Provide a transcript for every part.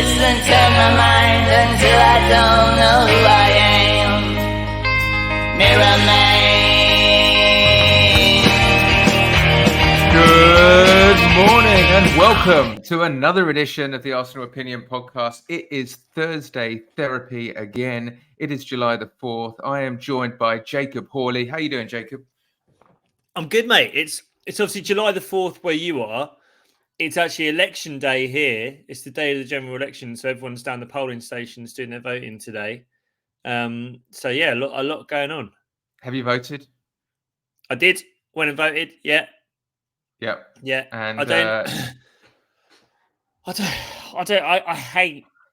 twist and turn my mind until I don't know who I am. Mirror man. Good morning and welcome to another edition of the Arsenal Opinion Podcast. It is Thursday therapy again. It is July the 4th. I am joined by Jacob Hawley. How you doing, Jacob? I'm good, mate. It's obviously July the 4th where you are. It's actually election day here. It's the day of the general election, so everyone's down the polling stations doing their voting today. So yeah, a lot going on. Have you voted? I did. Went and voted. Yeah. Yep. Yeah. And I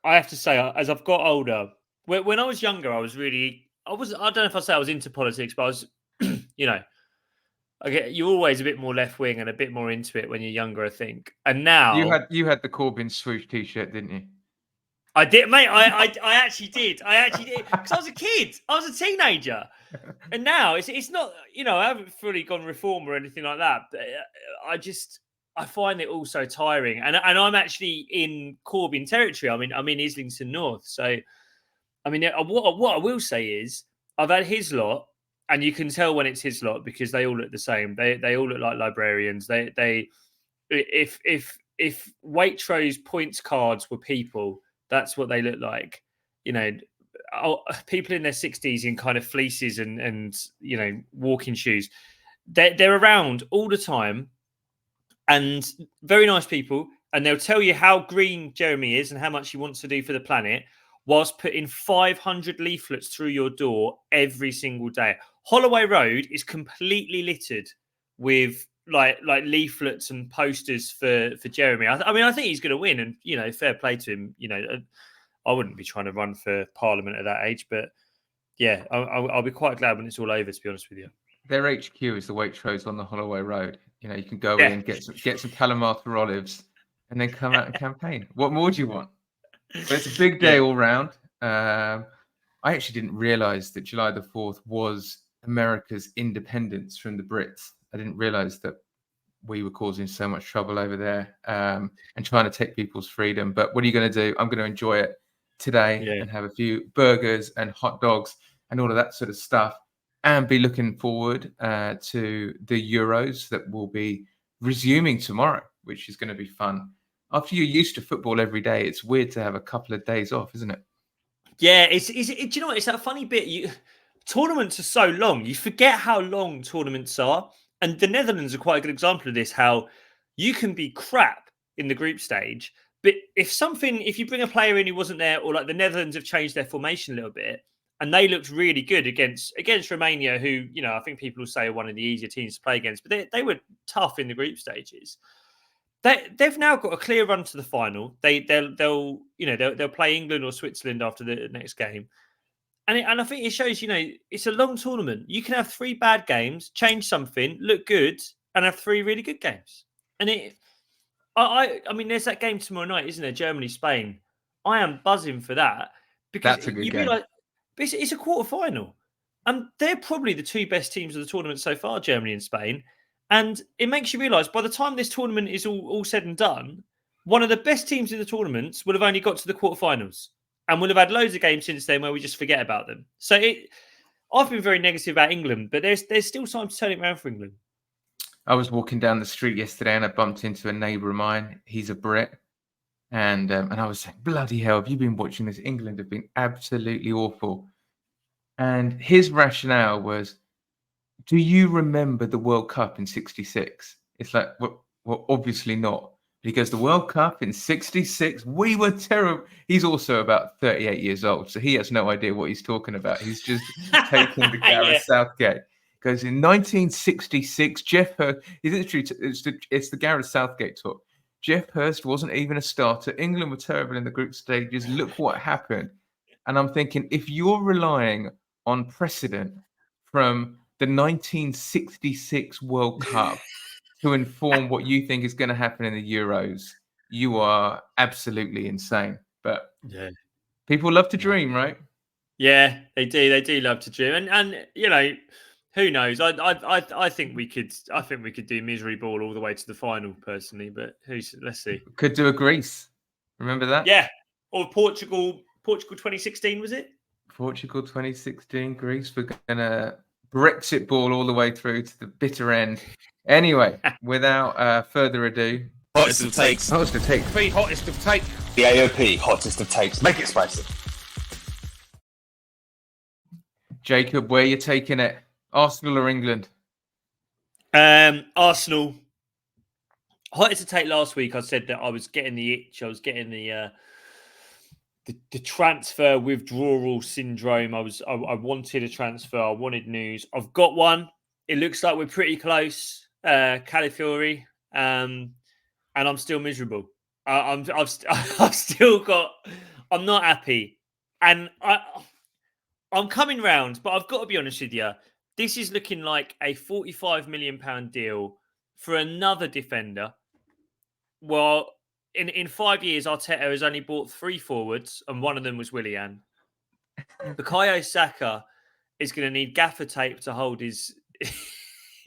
have to say, as I've got older, when I was younger, I don't know if I say I was into politics, but I was, you're always a bit more left wing and a bit more into it when you're younger, I think. And now you had the Corbyn swoosh t-shirt, didn't you? I did, mate. I actually did. Because I was a kid. I was a teenager. And now it's not, I haven't fully gone reform or anything like that. But I find it all so tiring. And I'm actually in Corbyn territory. I'm in Islington North. So, what I will say is I've had his lot, and you can tell when it's his lot because they all look the same. They all look like librarians. If Waitrose points cards were people, that's what they look like. People in their 60s in kind of fleeces and walking shoes. They're around all the time and very nice people. And they'll tell you how green Jeremy is and how much he wants to do for the planet, whilst putting 500 leaflets through your door every single day. Holloway Road is completely littered with like leaflets and posters for Jeremy. I think he's going to win, and fair play to him. I wouldn't be trying to run for Parliament at that age, but yeah, I'll be quite glad when it's all over. To be honest with you, their HQ is the Waitrose on the Holloway Road. You can go in, get some Kalamata olives, and then come out and campaign. What more do you want? But it's a big day all round. I actually didn't realise that July the 4th was America's independence from the Brits. I didn't realise that we were causing so much trouble over there and trying to take people's freedom. But what are you going to do? I'm going to enjoy it today and have a few burgers and hot dogs and all of that sort of stuff, and be looking forward to the Euros that will be resuming tomorrow, which is going to be fun. After you're used to football every day, it's weird to have a couple of days off, isn't it? Yeah, do you know what? It's that funny bit. Tournaments are so long, you forget how long tournaments are. And the Netherlands are quite a good example of this, how you can be crap in the group stage, but if you bring a player in who wasn't there, or like the Netherlands have changed their formation a little bit, and they looked really good against Romania, who, I think people will say are one of the easier teams to play against, but they were tough in the group stages. They've now got a clear run to the final. They'll play England or Switzerland after the next game. And I think it shows, it's a long tournament. You can have 3 bad games, change something, look good, and have 3 really good games. And there's that game tomorrow night, isn't there? Germany, Spain. I am buzzing for that because that's a good game. It's a quarter-final, and they're probably the 2 best teams of the tournament so far, Germany and Spain. And it makes you realise by the time this tournament is all said and done, one of the best teams in the tournaments will have only got to the quarterfinals. And we'll have had loads of games since then where we just forget about them. So I've been very negative about England, but there's still time to turn it around for England. I was walking down the street yesterday and I bumped into a neighbour of mine. He's a Brit. And I was saying, bloody hell, have you been watching this? England have been absolutely awful. And his rationale was, do you remember the World Cup in 66? It's like, well, obviously not. Because the World Cup in 66, we were terrible. He's also about 38 years old, so he has no idea what he's talking about. He's just taking the Gareth Southgate. Because in 1966, Jeff Hurst, it's the Gareth Southgate talk. Jeff Hurst wasn't even a starter. England were terrible in the group stages. Look what happened. And I'm thinking, if you're relying on precedent from the 1966 World Cup to inform what you think is going to happen in the Euros, you are absolutely insane. But people love to dream, right? Yeah, they do. They do love to dream, and who knows? I think we could do misery ball all the way to the final, personally. But let's see. Could do a Greece. Remember that? Yeah, Or Portugal 2016, was it? Portugal 2016, Greece. We're going to Brexit ball all the way through to the bitter end. Anyway, without further ado, Hottest of takes. hottest of take. The hottest of take. The AOP, hottest of takes. Make it spicy. Jacob, where you taking it? Arsenal or England? Arsenal. Hottest to take last week. I said that I was getting the itch. I was getting the transfer withdrawal syndrome. I wanted a transfer. I wanted news. I've got one. It looks like we're pretty close. Califiori, and I'm still miserable. I've still got. I'm not happy, and I'm coming round. But I've got to be honest with you. This is looking like a £45 million deal for another defender. Well, in 5 years, Arteta has only bought 3 forwards, and one of them was Willian. Bukayo Saka is going to need gaffer tape to hold his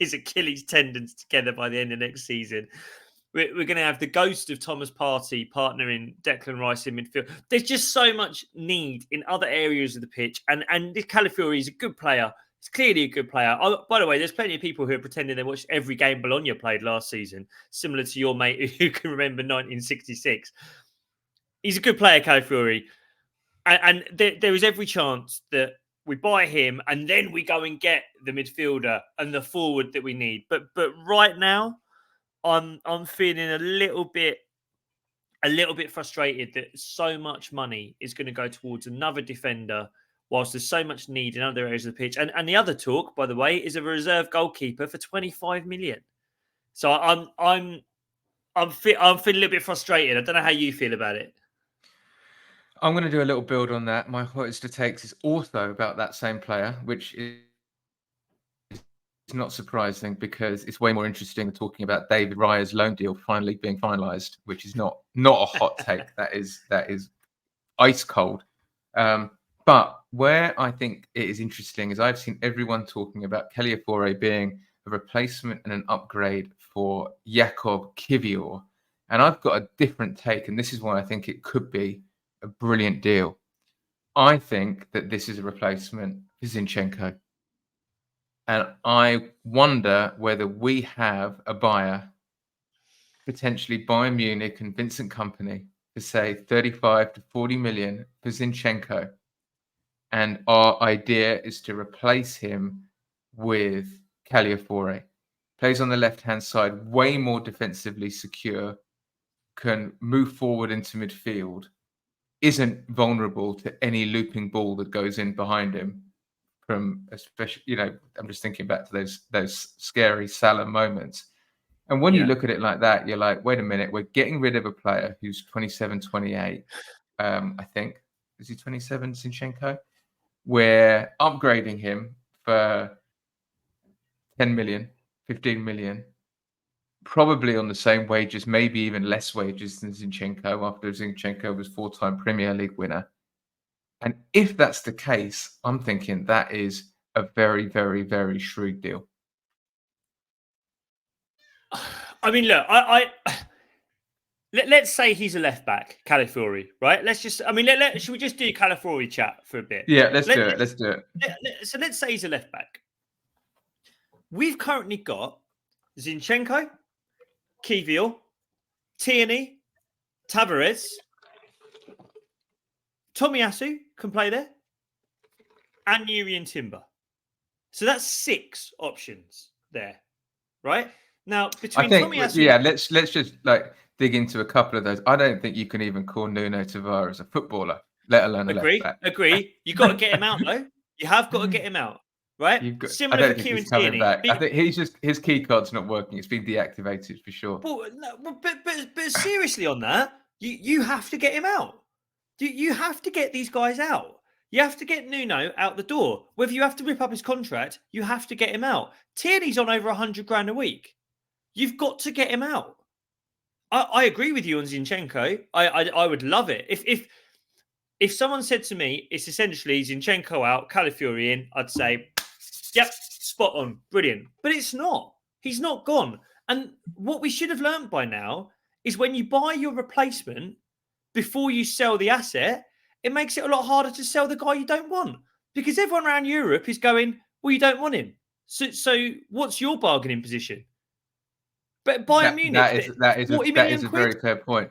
Achilles tendons together by the end of next season. We're going to have the ghost of Thomas Partey partnering Declan Rice in midfield. There's just so much need in other areas of the pitch, and this Califiori is a good player. He's clearly a good player. By the way, there's plenty of people who are pretending they watched every game Bologna played last season, similar to your mate who can remember 1966. He's a good player, Califiori. And there is every chance that we buy him and then we go and get the midfielder and the forward that we need. But right now, I'm feeling a little bit frustrated that so much money is going to go towards another defender, whilst there's so much need in other areas of the pitch. And the other talk, by the way, is a reserve goalkeeper for 25 million. So I'm feeling a little bit frustrated. I don't know how you feel about it. I'm going to do a little build on that. My hottest of takes is also about that same player, which is not surprising because it's way more interesting than talking about David Raya's loan deal finally being finalised, which is not a hot take. That is ice cold. But where I think it is interesting is I've seen everyone talking about Califiori being a replacement and an upgrade for Jakub Kiwior. And I've got a different take, and this is why I think it could be a brilliant deal. I think that this is a replacement for Zinchenko. And I wonder whether we have a buyer, potentially Bayern Munich and Vincent Kompany, to say 35 to 40 million for Zinchenko. And our idea is to replace him with Califiori. Plays on the left-hand side, way more defensively secure, can move forward into midfield, isn't vulnerable to any looping ball that goes in behind him. From especially, I'm just thinking back to those scary Salah moments. And when you look at it like that, you're like, wait a minute, we're getting rid of a player who's 27, 28. I think. Is he 27, Zinchenko? We're upgrading him for 10 million, 15 million, probably on the same wages, maybe even less wages than Zinchenko, after Zinchenko was 4-time Premier League winner. And if that's the case, I'm thinking that is a very, very, very shrewd deal. I mean, look, let's say he's a left back, Califiori, right? Should we just do Califiori chat for a bit? Yeah, let's do it. So let's say he's a left back. We've currently got Zinchenko, Kiwior, Tierney, Tavares, Tomiyasu can play there, and Yuri and Timber. So that's 6 options there, right? Now, between Tomiyasu... let's just dig into a couple of those. I don't think you can even call Nuno Tavares a footballer, let alone a left back. Agree. You've got to get him out, though. You have got to get him out, right? Similar for Kieran Tierney. Back. I think his key card's not working. It's been deactivated for sure. But seriously on that, you have to get him out. You have to get these guys out. You have to get Nuno out the door. Whether you have to rip up his contract, you have to get him out. Tierney's on over 100 grand a week. You've got to get him out. I agree with you on Zinchenko. I would love it. If someone said to me, it's essentially Zinchenko out, Califiori in, I'd say, yep, spot on, brilliant. But it's not. He's not gone. And what we should have learned by now is when you buy your replacement, before you sell the asset, it makes it a lot harder to sell the guy you don't want. Because everyone around Europe is going, well, you don't want him. So what's your bargaining position? But Bayern Munich, that is 40 a million quid. very fair point.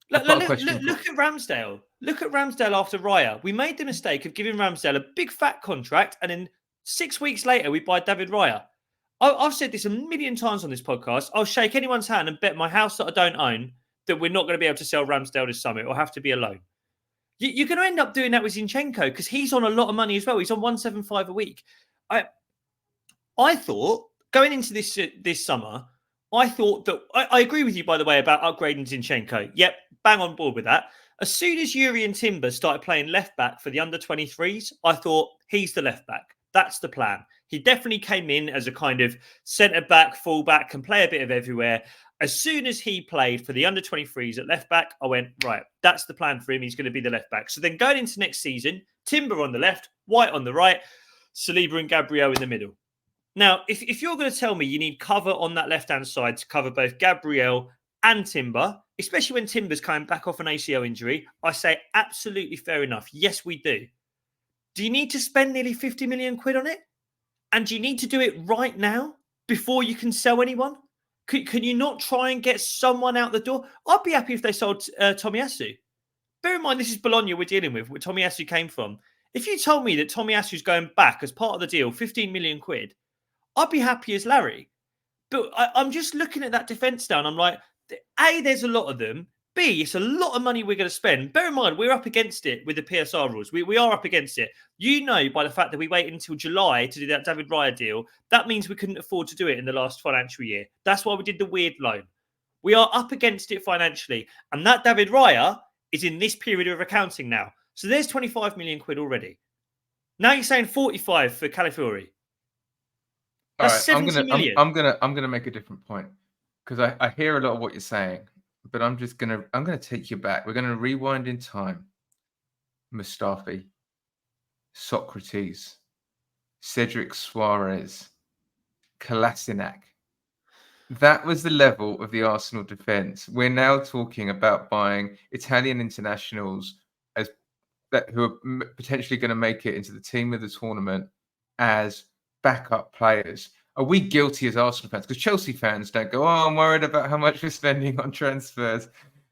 Look, I've got a look, question. look at Ramsdale. Look at Ramsdale after Raya. We made the mistake of giving Ramsdale a big fat contract, and then 6 weeks later, we buy David Raya. I've said this a million times on this podcast. I'll shake anyone's hand and bet my house that I don't own that we're not going to be able to sell Ramsdale this summer. It'll have to be a loan. You're going to end up doing that with Zinchenko because he's on a lot of money as well. He's on 175 a week. I thought going into this summer, I thought that I agree with you, by the way, about upgrading Zinchenko. Yep, bang on board with that. As soon as Yuri and Timber started playing left back for the under-23s, I thought he's the left back. That's the plan. He definitely came in as a kind of centre back, full back, can play a bit of everywhere. As soon as he played for the under-23s at left back, I went, right, that's the plan for him. He's going to be the left back. So then going into next season, Timber on the left, White on the right, Saliba and Gabriel in the middle. Now, if you're going to tell me you need cover on that left-hand side to cover both Gabriel and Timber, especially when Timber's coming back off an ACL injury, I say absolutely fair enough. Yes, we do. Do you need to spend nearly 50 million quid on it? And do you need to do it right now before you can sell anyone? Can you not try and get someone out the door? I'd be happy if they sold Tomiyasu. Bear in mind, this is Bologna we're dealing with, where Tomiyasu came from. If you told me that Tomiyasu's going back as part of the deal, 15 million quid, I'd be happy as Larry. But I'm just looking at that defence now and I'm like, A, there's a lot of them. B, it's a lot of money we're going to spend. Bear in mind, we're up against it with the PSR rules. We are up against it. You know, by the fact that we waited until July to do that David Raya deal, that means we couldn't afford to do it in the last financial year. That's why we did the weird loan. We are up against it financially. And that David Raya is in this period of accounting now. So there's 25 million quid already. Now you're saying 45 for Califiori. That's All right, 70 million. I'm gonna make a different point because I hear a lot of what you're saying, but I'm gonna take you back. We're gonna rewind in time. Mustafi, Socrates, Cedric Suarez, Kolasinac. That was the level of the Arsenal defence. We're now talking about buying Italian internationals who are potentially going to make it into the team of the tournament as backup players. Are we guilty as Arsenal fans? Because Chelsea fans don't go, oh, I'm worried about how much we're spending on transfers.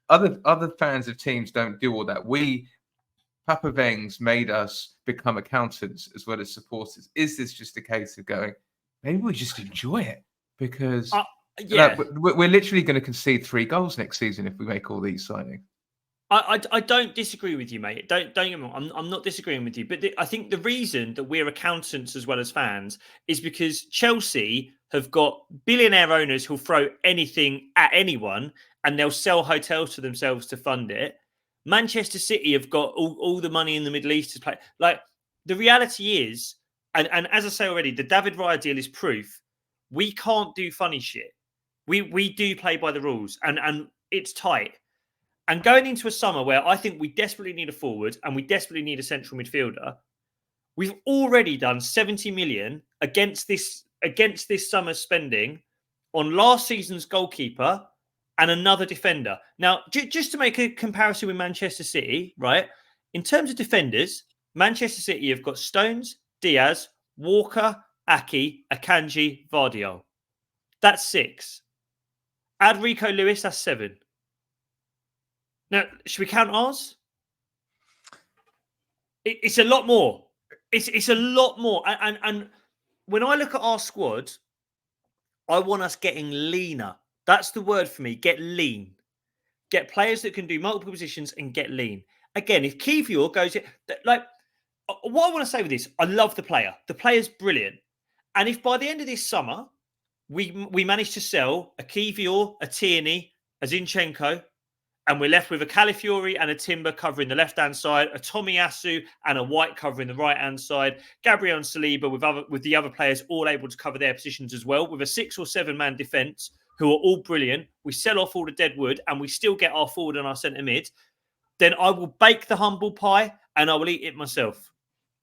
Other fans of teams don't do all that. Papa Wenger made us become accountants as well as supporters. Is this just a case of going, maybe we just enjoy it? Because we're literally going to concede 3 goals next season if we make all these signings. I don't disagree with you, mate. Don't get me wrong. I'm not disagreeing with you. But I think the reason that we're accountants as well as fans is because Chelsea have got billionaire owners who'll throw anything at anyone and they'll sell hotels to themselves to fund it. Manchester City have got all the money in the Middle East to play. Like, the reality is, and as I say already, the David Raya deal is proof. We can't do funny shit. We do play by the rules and it's tight. And going into a summer where I think we desperately need a forward and we desperately need a central midfielder, we've already done 70 million against this summer's spending on last season's goalkeeper and another defender. Now, just to make a comparison with Manchester City, right? In terms of defenders, Manchester City have got Stones, Diaz, Walker, Aki, Akanji, Vardiol. That's 6. Add Rico Lewis, that's 7. Now, should we count ours? It's a lot more. It's a lot more. And when I look at our squad, I want us getting leaner. That's the word for me. Get lean. Get players that can do multiple positions and get lean. Again, if Kivior goes... Like, what I want to say with this, I love the player. The player's brilliant. And if by the end of this summer, we manage to sell a Kivior, a Tierney, a Zinchenko, and we're left with a Califiori and a Timber covering the left-hand side, a Tomiyasu and a White covering the right-hand side, Gabriel and Saliba with the other players all able to cover their positions as well, with a 6 or 7-man defence who are all brilliant. We sell off all the dead wood and we still get our forward and our centre mid. Then I will bake the humble pie and I will eat it myself.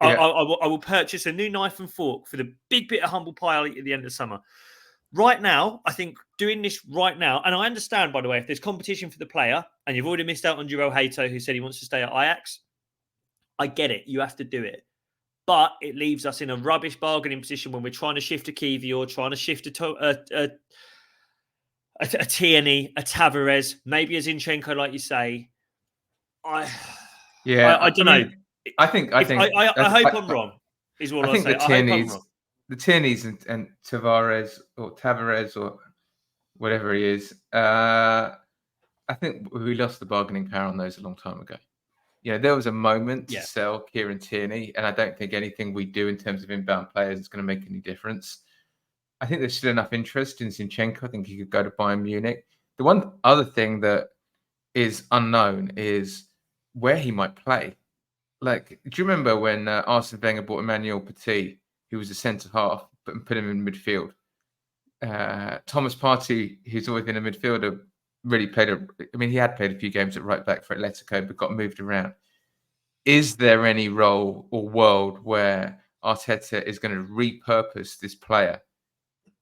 Yeah. I will purchase a new knife and fork for the big bit of humble pie I'll eat at the end of summer. Right now, I think doing this right now, and I understand, by the way, if there's competition for the player and you've already missed out on Jurel Hato, who said he wants to stay at Ajax, I get it. You have to do it. But it leaves us in a rubbish bargaining position when we're trying to shift a Kiwior, trying to shift a Tierney, a Tavares, maybe a Zinchenko, like you say. I don't know. Mean, I hope I'm wrong. Is what I say. I hope I'm wrong. The Tierneys and Tavares or whatever he is. I think we lost the bargaining power on those a long time ago. There was a moment to sell Kieran Tierney, and I don't think anything we do in terms of inbound players is going to make any difference. I think there's still enough interest in Zinchenko. I think he could go to Bayern Munich. The one other thing that is unknown is where he might play. Like, do you remember when Arsene Wenger bought Emmanuel Petit, who was a centre half, and put him in midfield? Thomas Partey, who's always been a midfielder, really he had played a few games at right back for Atletico, but got moved around. Is there any role or world where Arteta is going to repurpose this player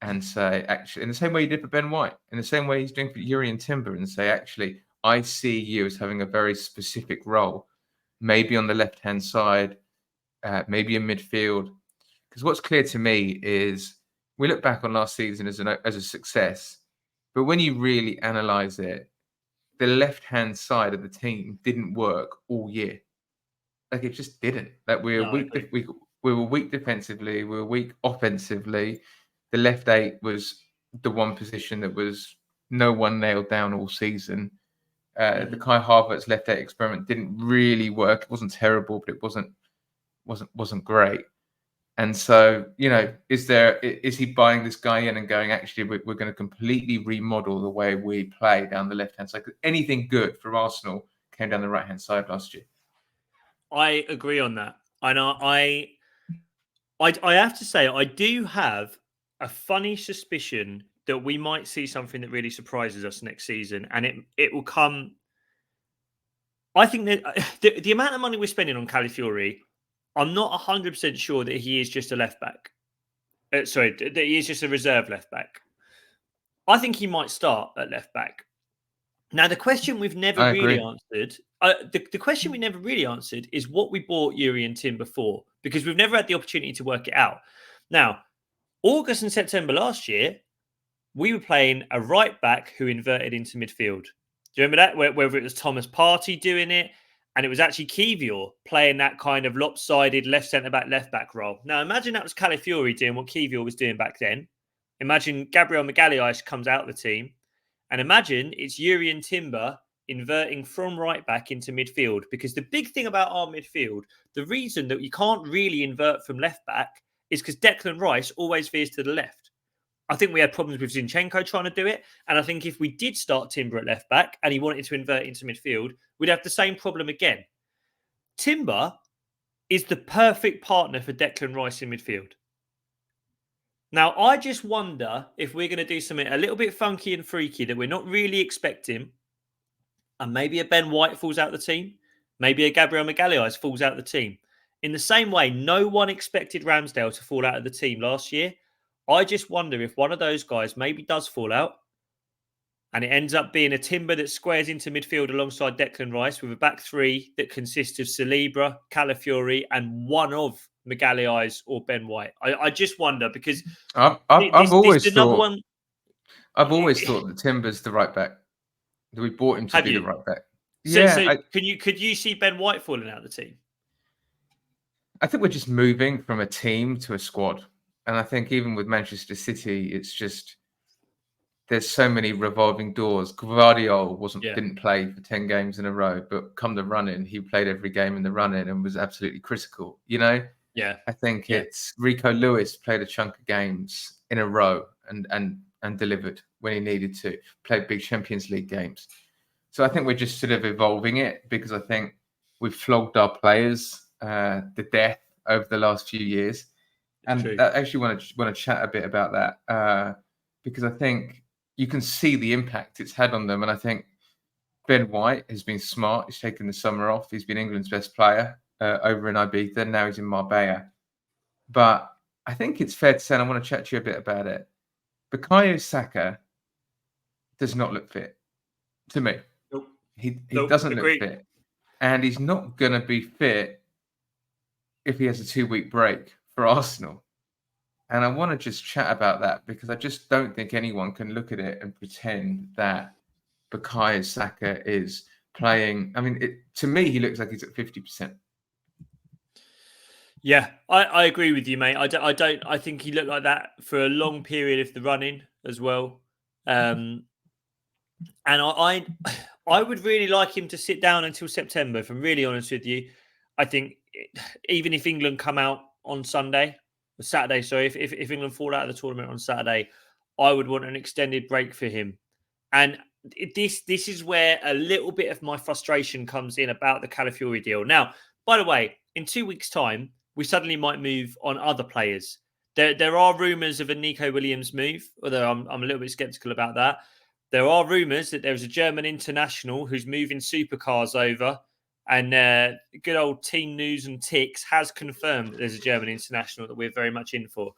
and say, actually, in the same way he did for Ben White, in the same way he's doing for Jurriën Timber, and say, actually, I see you as having a very specific role, maybe on the left-hand side, maybe in midfield? Because what's clear to me is we look back on last season as a success, but when you really analyse it, the left-hand side of the team didn't work all year. Like, it just didn't. Like, we were weak defensively, we were weak offensively. The left eight was the one position that was no one nailed down all season. The Kai Havertz left eight experiment didn't really work. It wasn't terrible, but it wasn't great. And so, is he buying this guy in and going, actually, we're going to completely remodel the way we play down the left-hand side? Because anything good for Arsenal came down the right-hand side last year. I agree on that. And I have to say, I do have a funny suspicion that we might see something that really surprises us next season. And it will come... I think that the amount of money we're spending on Califiori, I'm not 100% sure that he is just a left back. That he is just a reserve left back. I think he might start at left back. Now, the question we've never really answered, the question we never really answered is what we bought Jurriën Timber for, because we've never had the opportunity to work it out. Now, August and September last year, we were playing a right back who inverted into midfield. Do you remember that? Whether it was Thomas Partey doing it, and it was actually Kiwior playing that kind of lopsided left centre-back, left-back role. Now, imagine that was Califiori doing what Kiwior was doing back then. Imagine Gabriel Magalhaes comes out of the team. And imagine it's Jurriën Timber inverting from right-back into midfield. Because the big thing about our midfield, the reason that you can't really invert from left-back is because Declan Rice always veers to the left. I think we had problems with Zinchenko trying to do it. And I think if we did start Timber at left back and he wanted to invert into midfield, we'd have the same problem again. Timber is the perfect partner for Declan Rice in midfield. Now, I just wonder if we're going to do something a little bit funky and freaky that we're not really expecting. And maybe a Ben White falls out of the team. Maybe a Gabriel Magalhaes falls out of the team. In the same way, no one expected Ramsdale to fall out of the team last year. I just wonder if one of those guys maybe does fall out and it ends up being a Timber that squares into midfield alongside Declan Rice with a back three that consists of Saliba, Califiori and one of Magalhaes or Ben White. I just wonder because I've always thought that Timber's the right back. We bought him to be the right back. Could you see Ben White falling out of the team? I think we're just moving from a team to a squad. And I think even with Manchester City, it's just there's so many revolving doors. Gvardiol didn't play for 10 games in a row, but come the run-in, he played every game in the run-in and was absolutely critical. Yeah. I think it's Rico Lewis played a chunk of games in a row and delivered when he needed to. Played big Champions League games. So I think we're just sort of evolving it because I think we've flogged our players to death over the last few years. And I actually want to chat a bit about that because I think you can see the impact it's had on them. And I think Ben White has been smart. He's taken the summer off. He's been England's best player over in Ibiza. Now he's in Marbella. But I think it's fair to say, and I want to chat to you a bit about it, Bukayo Saka does not look fit to me. Nope. He Nope, doesn't agreed. look fit. And he's not going to be fit if he has a 2-week break for Arsenal. And I want to just chat about that because I just don't think anyone can look at it and pretend that Bukayo Saka is playing. I mean, to me, he looks like he's at 50%. Yeah, I agree with you, mate. I think he looked like that for a long period of the running as well. And I would really like him to sit down until September. If I'm really honest with you, I think even if England come out on Saturday, sorry, if England fall out of the tournament on Saturday, I would want an extended break for him. And this is where a little bit of my frustration comes in about the Califiori deal. Now, by the way, in 2 weeks' time, we suddenly might move on other players. There are rumours of a Nico Williams move, although I'm a little bit sceptical about that. There are rumours that there's a German international who's moving supercars over, and good old Team News and Ticks has confirmed that there's a German international that we're very much in for.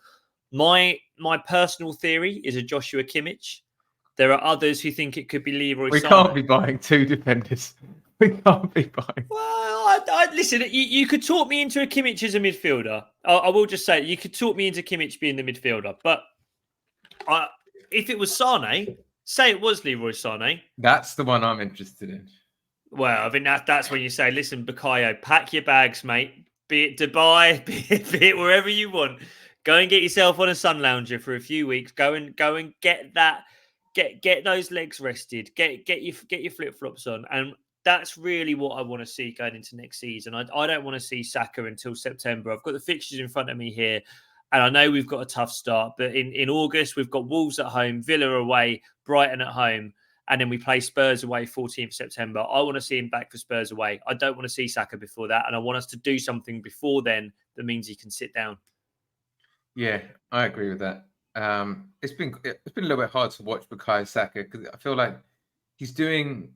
My personal theory is a Joshua Kimmich. There are others who think it could be Leroy We Sané. can't be buying 2 defenders. We can't be buying. Well, listen, you could talk me into a Kimmich as a midfielder. I will just say, you could talk me into Kimmich being the midfielder. But if it was Sané, say it was Leroy Sané. That's the one I'm interested in. Well, I think that's when you say, listen, Bukayo, pack your bags, mate. Be it Dubai, be it wherever you want. Go and get yourself on a sun lounger for a few weeks. Go and get that, get those legs rested. Get your flip flops on, and that's really what I want to see going into next season. I don't want to see Saka until September. I've got the fixtures in front of me here, and I know we've got a tough start. But in August, we've got Wolves at home, Villa away, Brighton at home, and then we play Spurs away 14th September. I want to see him back for Spurs away. I don't want to see Saka before that, and I want us to do something before then that means he can sit down. Yeah, I agree with that. It's been a little bit hard to watch Bukayo Saka because I feel like he's doing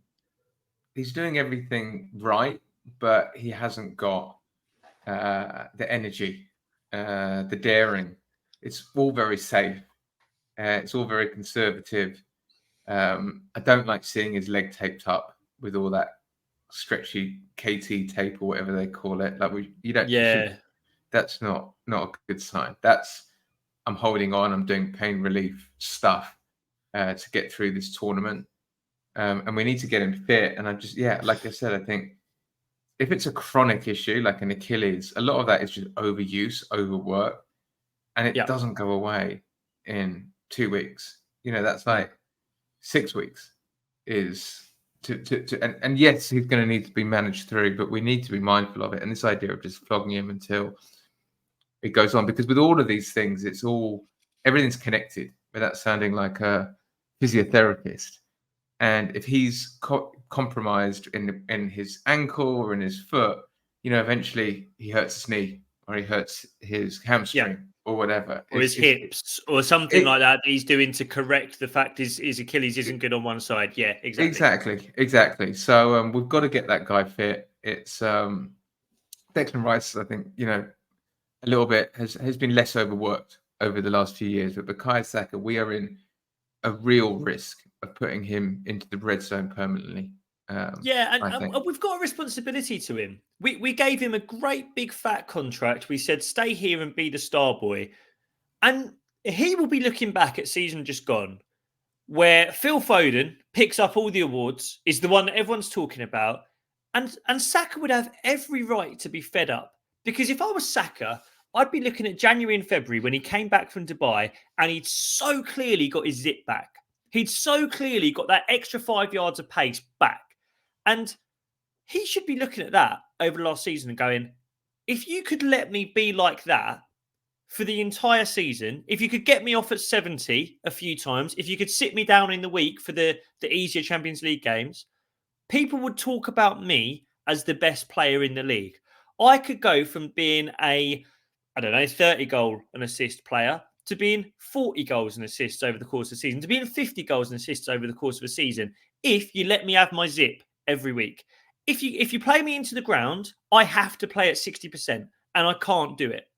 everything right, but he hasn't got the energy, the daring. It's all very safe. It's all very conservative. I don't like seeing his leg taped up with all that stretchy KT tape or whatever they call it. Like you don't. Yeah. That's not a good sign. I'm holding on. I'm doing pain relief stuff to get through this tournament. And we need to get him fit. And like I said, I think if it's a chronic issue, like an Achilles, a lot of that is just overuse, overwork, and it doesn't go away in 2 weeks. That's like 6 weeks is and yes, he's going to need to be managed through, but we need to be mindful of it. And this idea of just flogging him until it goes on, because with all of these things, everything's connected without sounding like a physiotherapist. And if he's compromised in his ankle or in his foot, eventually he hurts his knee or he hurts his hamstring or whatever. Or his hips or something like that he's doing to correct the fact his Achilles isn't good on one side. Yeah, exactly. Exactly. So we've got to get that guy fit. It's Declan Rice, I think, a little bit has been less overworked over the last few years. But Bukayo Saka, we are in a real risk of putting him into the red zone permanently. And we've got a responsibility to him. We gave him a great big fat contract. We said, stay here and be the star boy. And he will be looking back at season just gone, where Phil Foden picks up all the awards, is the one that everyone's talking about. And Saka would have every right to be fed up. Because if I was Saka, I'd be looking at January and February when he came back from Dubai and he'd so clearly got his zip back. He'd so clearly got that extra 5 yards of pace back. And he should be looking at that over the last season and going, if you could let me be like that for the entire season, if you could get me off at 70 a few times, if you could sit me down in the week for the easier Champions League games, people would talk about me as the best player in the league. I could go from being a 30 goal and assist player to being 40 goals and assists over the course of the season, to being 50 goals and assists over the course of a season, if you let me have my zip every week. If you play me into the ground, I have to play at 60%, and I can't do it.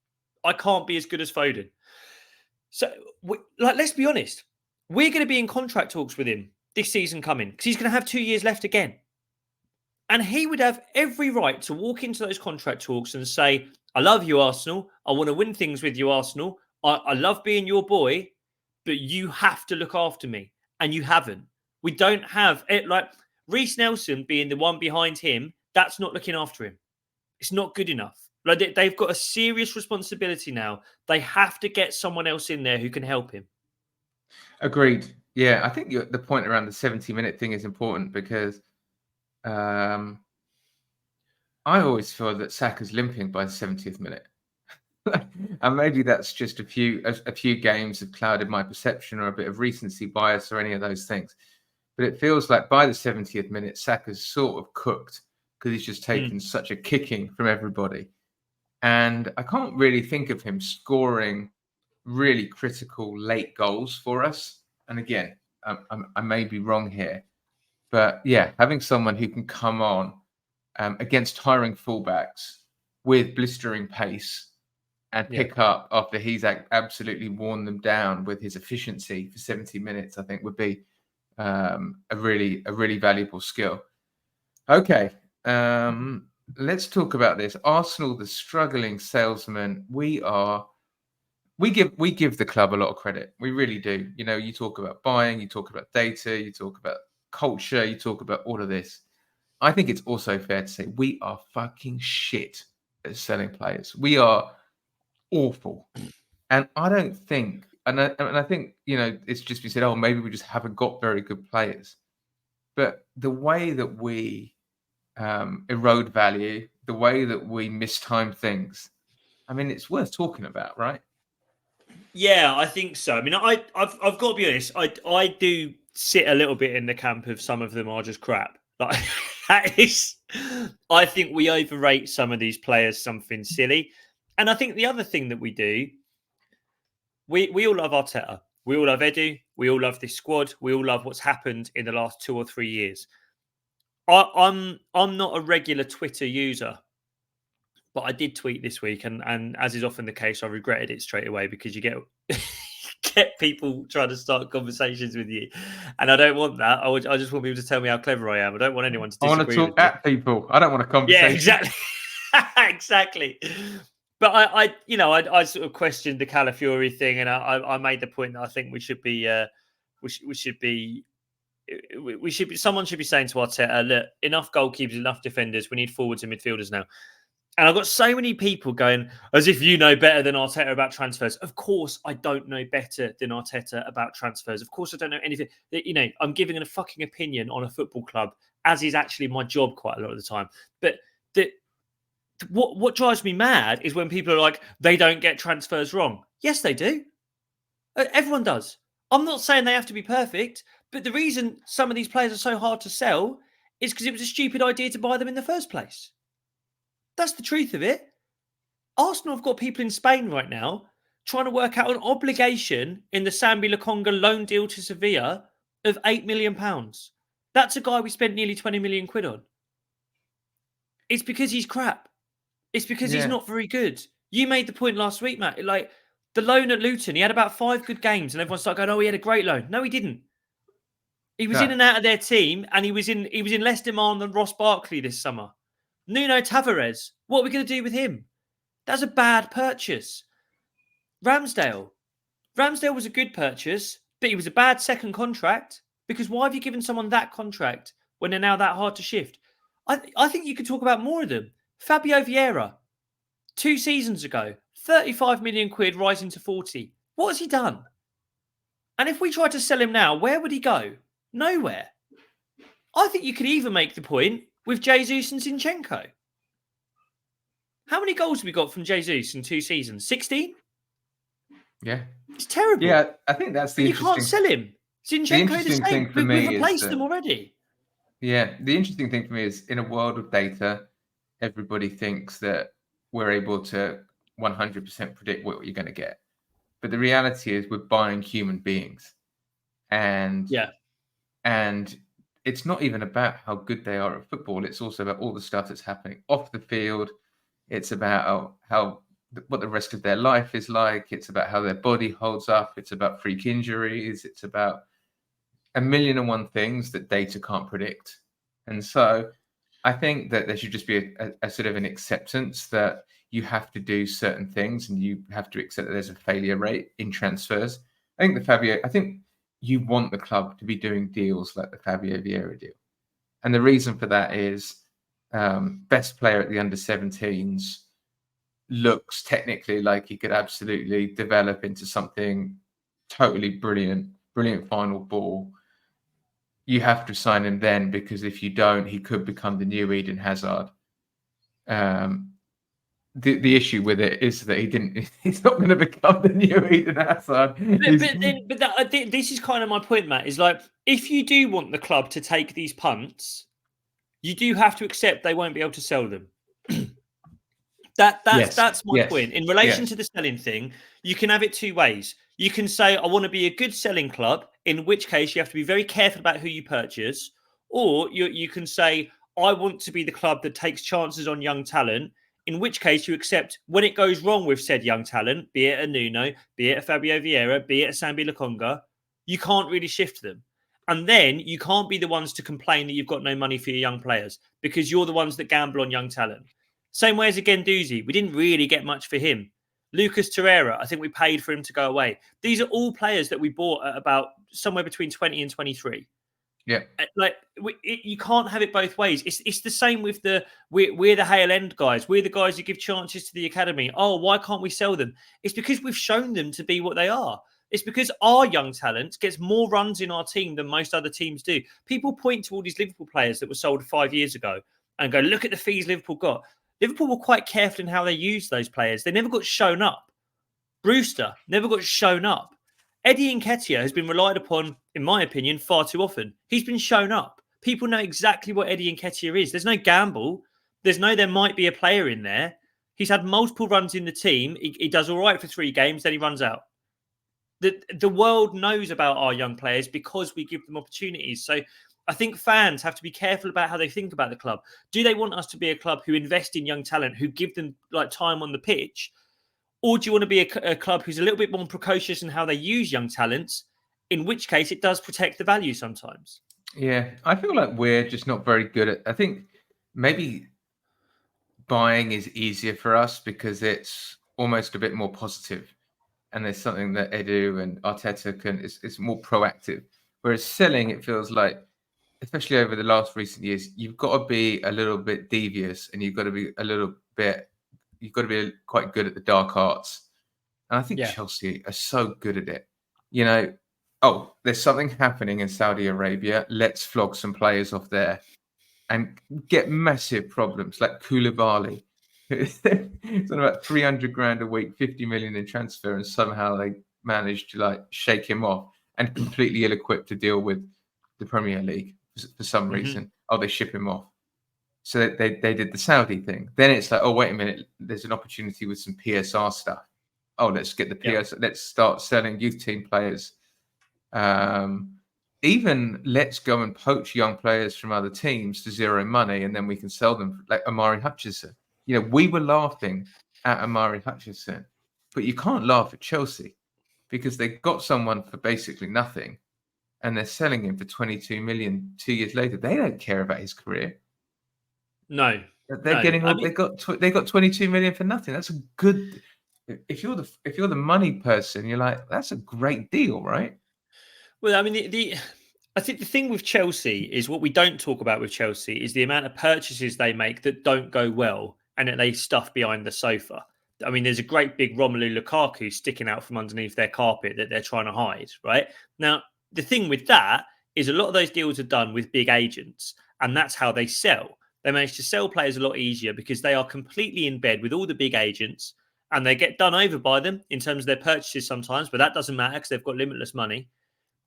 I can't be as good as Foden. So, let's be honest. we're going to be in contract talks with him this season coming because he's going to have 2 years left again. And he would have every right to walk into those contract talks and say, I love you, Arsenal. I want to win things with you, Arsenal. I love being your boy, but you have to look after me. And you haven't. We don't have it. Like Reece Nelson being the one behind him, that's not looking after him. It's not good enough. Like they've got a serious responsibility now. They have to get someone else in there who can help him. Agreed. Yeah, I think the point around the 70-minute thing is important because I always feel that Saka's limping by the 70th minute. And maybe that's just a few games have clouded my perception or a bit of recency bias or any of those things. But it feels like by the 70th minute, Saka's sort of cooked because he's just taken such a kicking from everybody. And I can't really think of him scoring really critical late goals for us. And again, I may be wrong here. But yeah, having someone who can come on against tiring fullbacks with blistering pace and pick up after he's absolutely worn them down with his efficiency for 70 minutes, I think would be a really valuable skill. Okay, let's talk about this. Arsenal, the struggling salesman. We give the club a lot of credit. We really do. You know, you talk about buying, you talk about data, you talk about culture, you talk about all of this. I think it's also fair to say we are fucking shit at selling players. We are awful. And I don't think, and I think, you know, it's just been said, oh, maybe we just haven't got very good players. But the way that we erode value, the way that we mistime things, I mean, it's worth talking about, right? Yeah, I think so. I mean, I've got to be honest. I do sit a little bit in the camp of some of them are just crap. Like that is, I think we overrate some of these players something silly. And I think the other thing that we do, we all love Arteta. We all love Edu. We all love this squad. We all love what's happened in the last 2 or 3 years. I'm not a regular Twitter user, but I did tweet this week, and as is often the case, I regretted it straight away because you get people trying to start conversations with you, and I don't want that. I just want people to tell me how clever I am. I don't want anyone to disagree. I want to talk at people. I don't want a conversation. Yeah, exactly, exactly. But I sort of questioned the Califiori thing, and I made the point that I think we should be someone should be saying to Arteta, look, enough goalkeepers, enough defenders. We need forwards and midfielders now. And I've got so many people going, as if you know better than Arteta about transfers. Of course, I don't know better than Arteta about transfers. Of course, I don't know anything. You know, I'm giving a fucking opinion on a football club, as is actually my job quite a lot of the time. But what drives me mad is when people are like, they don't get transfers wrong. Yes, they do. Everyone does. I'm not saying they have to be perfect, but the reason some of these players are so hard to sell is because it was a stupid idea to buy them in the first place. That's the truth of it. Arsenal have got people in Spain right now trying to work out an obligation in the Sambi Lokonga loan deal to Sevilla of £8 million. That's a guy we spent nearly 20 million quid on. It's because he's crap. It's because he's not very good. You made the point last week, Matt. Like the loan at Luton, he had about 5 good games and everyone started going, oh, he had a great loan. No, he didn't. He was in and out of their team, and he was in less demand than Ross Barkley this summer. Nuno Tavares, what are we going to do with him? That's a bad purchase. Ramsdale was a good purchase, but he was a bad second contract, because why have you given someone that contract when they're now that hard to shift? I think you could talk about more of them. Fabio Vieira, 2 seasons ago, 35 million quid rising to 40. What has he done? And if we tried to sell him now, where would he go? Nowhere. I think you could even make the point with Jesus and Zinchenko. How many goals have we got from Jesus in 2 seasons? 16? Yeah. It's terrible. Yeah, I think that's the interesting... You can't sell him. Zinchenko the same. We've replaced them already. Yeah, the interesting thing for me is in a world of data, everybody thinks that we're able to 100% predict what you're going to get. But the reality is we're buying human beings. And it's not even about how good they are at football. It's also about all the stuff that's happening off the field. It's about how what the rest of their life is like. It's about how their body holds up. It's about freak injuries. It's about a million and one things that data can't predict. And so I think that there should just be a sort of an acceptance that you have to do certain things and you have to accept that there's a failure rate in transfers. I think you want the club to be doing deals like the Fabio Vieira deal. And the reason for that is best player at the under-17s looks technically like he could absolutely develop into something totally brilliant final ball. You have to sign him then, because if you don't, he could become the new Eden Hazard. The issue with it is that he's not going to become the new Eden Hazard. This is kind of my point, Matt, is like, if you do want the club to take these punts, you do have to accept they won't be able to sell them. That's my point. In relation to the selling thing, you can have it two ways. You can say, I want to be a good selling club, in which case you have to be very careful about who you purchase. Or you can say, I want to be the club that takes chances on young talent, in which case you accept when it goes wrong with said young talent, be it a Nuno, be it a Fabio Vieira, be it a Sambi Lokonga, you can't really shift them. And then you can't be the ones to complain that you've got no money for your young players, because you're the ones that gamble on young talent. Same way as Guendouzi. We didn't really get much for him. Lucas Torreira, I think we paid for him to go away. These are all players that we bought at about somewhere between 20 and 23. Yeah. Like, you can't have it both ways. It's the same with we're the Hale End guys. We're the guys who give chances to the academy. Oh, why can't we sell them? It's because we've shown them to be what they are. It's because our young talent gets more runs in our team than most other teams do. People point to all these Liverpool players that were sold 5 years ago and go, look at the fees Liverpool got. Liverpool were quite careful in how they used those players. They never got shown up. Brewster never got shown up. Eddie Nketiah has been relied upon, in my opinion, far too often. He's been shown up. People know exactly what Eddie Nketiah is. There's no gamble. There's no there might be a player in there. He's had multiple runs in the team. He does all right for 3 games, then he runs out. The world knows about our young players because we give them opportunities. So I think fans have to be careful about how they think about the club. Do they want us to be a club who invest in young talent, who give them like time on the pitch? Or do you want to be a club who's a little bit more precocious in how they use young talents, in which case it does protect the value sometimes? Yeah, I feel like we're just not very good at... I think maybe buying is easier for us because it's almost a bit more positive. And there's something that Edu and Arteta it's more proactive. Whereas selling, it feels like, especially over the last recent years, you've got to be a little bit devious and you've got to be quite good at the dark arts. And I think Chelsea are so good at it. You know, there's something happening in Saudi Arabia. Let's flog some players off there and get massive problems like Koulibaly. It's on about 300 grand a week, 50 million in transfer, and somehow they managed to like shake him off and completely ill-equipped to deal with the Premier League for some reason. Oh, they ship him off. So they did the Saudi thing. Then it's like, oh, wait a minute, there's an opportunity with some PSR stuff. Oh, let's get the PSR. Let's start selling youth team players. Even let's go and poach young players from other teams to zero money, and then we can sell them like Amari Hutchinson. You know, we were laughing at Amari Hutchinson, but you can't laugh at Chelsea because they got someone for basically nothing and they're selling him for 22 million 2 years later. They don't care about his career. No. They got 22 million for nothing. That's a good... If you're the money person, you're like, that's a great deal, right? Well, I mean, I think the thing with Chelsea is what we don't talk about with Chelsea is the amount of purchases they make that don't go well and that they stuff behind the sofa. I mean, there's a great big Romelu Lukaku sticking out from underneath their carpet that they're trying to hide, right? Now, the thing with that is a lot of those deals are done with big agents, and that's how they sell. They manage to sell players a lot easier because they are completely in bed with all the big agents and they get done over by them in terms of their purchases sometimes, but that doesn't matter because they've got limitless money.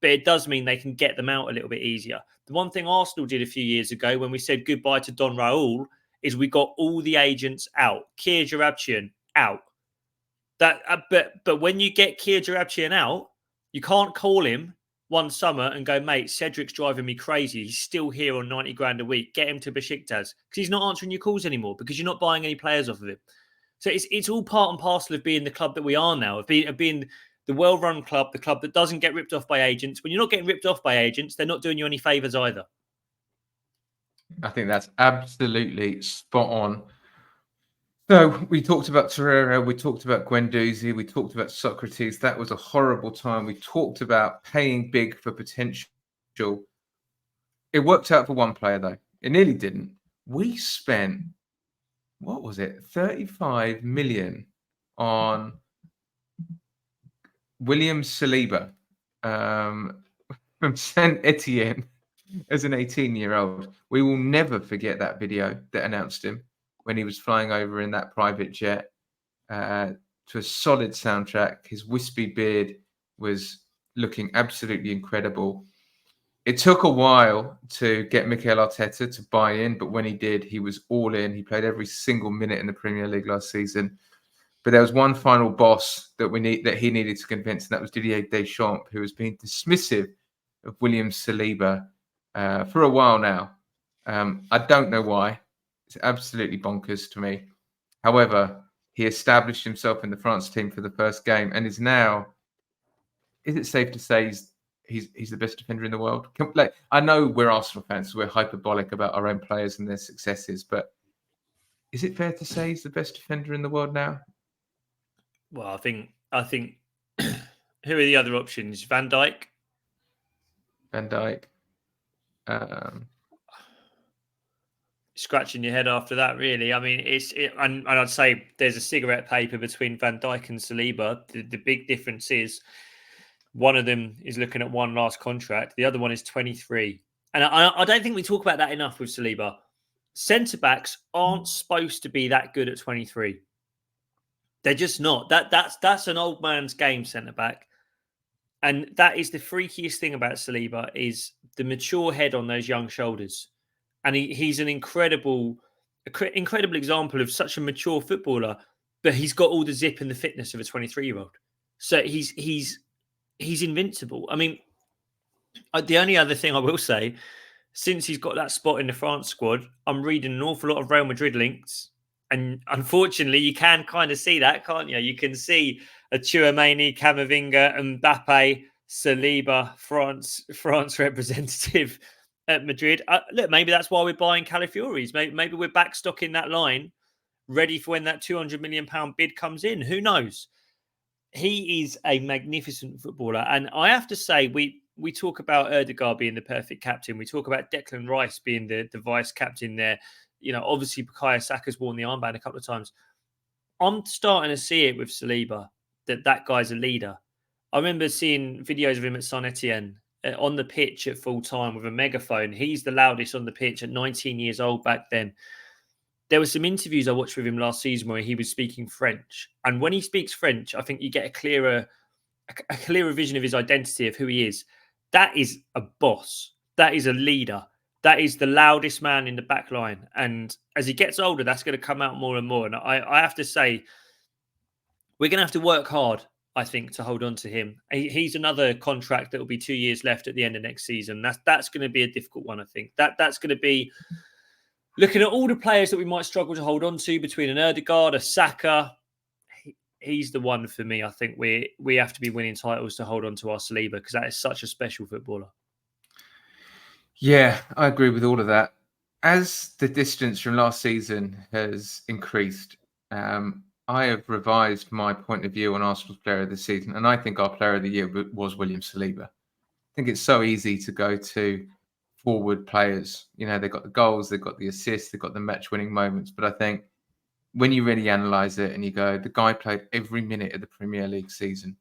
But it does mean they can get them out a little bit easier. The one thing Arsenal did a few years ago when we said goodbye to Don Raul is we got all the agents out. Kia Jarabchian out. But when you get Kia Jarabchian out, you can't call him one summer and go, mate, Cedric's driving me crazy. He's still here on 90 grand a week. Get him to Besiktas. Because he's not answering your calls anymore because you're not buying any players off of him. So it's all part and parcel of being the club that we are now, of being the well-run club, the club that doesn't get ripped off by agents. When you're not getting ripped off by agents, they're not doing you any favours either. I think that's absolutely spot on. So we talked about Torreira, we talked about Guendouzi, we talked about Socrates. That was a horrible time. We talked about paying big for potential. It worked out for one player, though. It nearly didn't. We spent, what was it, 35 million on William Saliba from Saint Etienne as an 18-year-old. We will never forget that video that announced him when he was flying over in that private jet to a solid soundtrack. His wispy beard was looking absolutely incredible. It took a while to get Mikel Arteta to buy in, but when he did, he was all in. He played every single minute in the Premier League last season. But there was one final boss that he needed to convince, and that was Didier Deschamps, who has been dismissive of William Saliba for a while now. I don't know why. It's absolutely bonkers to me. However, he established himself in the France team for the first game and is now, is it safe to say he's the best defender in the world? I know we're Arsenal fans, so we're hyperbolic about our own players and their successes, but is it fair to say he's the best defender in the world now? Well, I think who are the other options? Van Dijk. Scratching your head after that, really. I mean, and I'd say there's a cigarette paper between Van Dijk and Saliba. The big difference is one of them is looking at one last contract. The other one is 23. And I don't think we talk about that enough with Saliba. Centre-backs aren't supposed to be that good at 23. They're just not. That's an old man's game, centre-back. And that is the freakiest thing about Saliba is the mature head on those young shoulders. And he's an incredible example of such a mature footballer, but he's got all the zip and the fitness of a 23-year-old. So he's invincible. I mean, the only other thing I will say, since he's got that spot in the France squad, I'm reading an awful lot of Real Madrid links. And unfortunately, you can kind of see that, can't you? You can see a Tchouaméni, Camavinga, Mbappe, Saliba, France representative at Madrid. Look, maybe that's why we're buying Califioris. Maybe we're backstocking that line, ready for when that £200 million bid comes in. Who knows? He is a magnificent footballer. And I have to say, we talk about Ødegaard being the perfect captain. We talk about Declan Rice being the vice captain there. You know, obviously, Bukayo Saka's worn the armband a couple of times. I'm starting to see it with Saliba, that guy's a leader. I remember seeing videos of him at Saint Etienne on the pitch at full time with a megaphone. He's the loudest on the pitch at 19 years old back then. There were some interviews I watched with him last season where he was speaking French. And when he speaks French, I think you get a clearer vision of his identity, of who he is. That is a boss. That is a leader. That is the loudest man in the back line. And as he gets older, that's going to come out more and more. And I have to say, we're going to have to work hard, I think, to hold on to him. He's another contract that will be 2 years left at the end of next season. That's going to be a difficult one, I think. That's going to be looking at all the players that we might struggle to hold on to between an Ødegaard, a Saka. He's the one for me. I think we have to be winning titles to hold on to our Saliba because that is such a special footballer. Yeah, I agree with all of that. As the distance from last season has increased, I have revised my point of view on Arsenal's player of the season, and I think our player of the year was William Saliba. I think it's so easy to go to forward players. You know, they've got the goals, they've got the assists, they've got the match-winning moments. But I think when you really analyse it and you go, the guy played every minute of the Premier League season.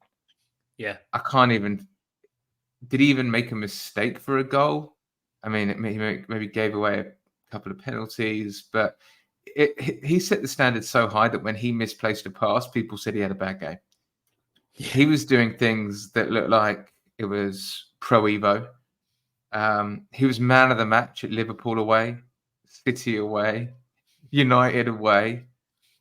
Yeah. I can't even... Did he even make a mistake for a goal? I mean, he maybe gave away a couple of penalties, but he set the standard so high that when he misplaced a pass, people said he had a bad game. Yeah. He was doing things that looked like it was pro Evo. He was man of the match at Liverpool away, City away, United away.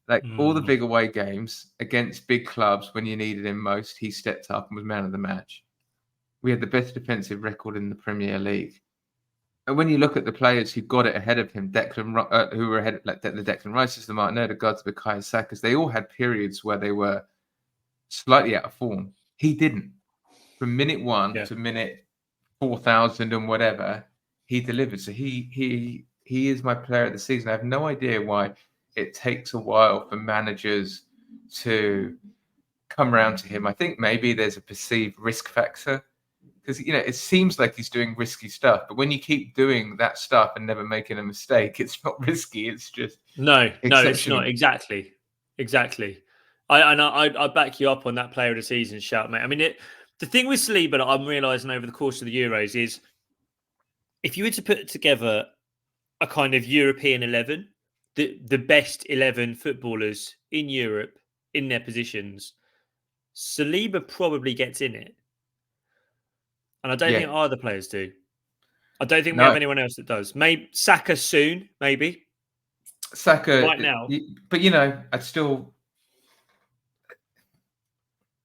Like all the big away games against big clubs when you needed him most, he stepped up and was man of the match. We had the best defensive record in the Premier League. And when you look at the players who got it ahead of him, who were ahead, like the Declan Rices, the Martin Odegaards, the Bukayo Sakas, they all had periods where they were slightly out of form. He didn't. From minute one to minute 4,000 and whatever, he delivered. So he is my player of the season. I have no idea why it takes a while for managers to come around to him. I think maybe there's a perceived risk factor. Because, it seems like he's doing risky stuff. But when you keep doing that stuff and never making a mistake, it's not risky. It's just No, it's exceptional. not. Exactly. I back you up on that player of the season shout, mate. I mean, the thing with Saliba that I'm realising over the course of the Euros is if you were to put together a kind of European 11, the best 11 footballers in Europe in their positions, Saliba probably gets in it. And I don't think either players do. I don't think we have anyone else that does. Maybe Saka soon, maybe. Saka right now. But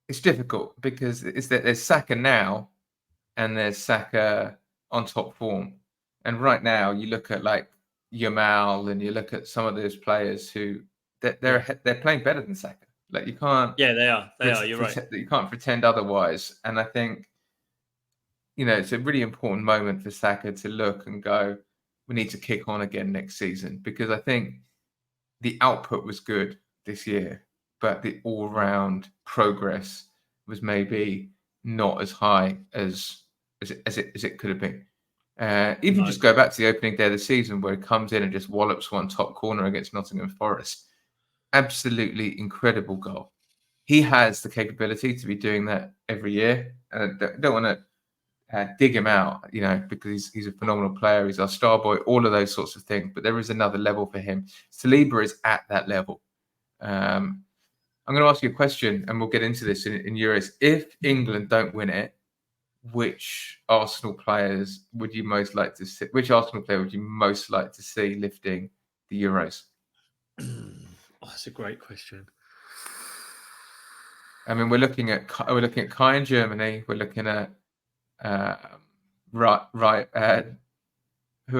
it's difficult because there's Saka now and there's Saka on top form. And right now you look at like Yamal and you look at some of those players who they're playing better than Saka. Like you can't. Yeah, they are. You're right. You can't pretend otherwise. And I think, it's a really important moment for Saka to look and go, we need to kick on again next season, because I think the output was good this year, but the all-round progress was maybe not as high as it could have been. Even just go back to the opening day of the season where he comes in and just wallops one top corner against Nottingham Forest. Absolutely incredible goal. He has the capability to be doing that every year. And I don't want to dig him out, because he's a phenomenal player. He's our star boy, all of those sorts of things. But there is another level for him. Saliba is at that level. I'm going to ask you a question, and we'll get into this in Euros. If England don't win it, which Arsenal players would you most like to see? Which Arsenal player would you most like to see lifting the Euros? That's a great question. I mean, we're looking at Kai in Germany. We're looking at who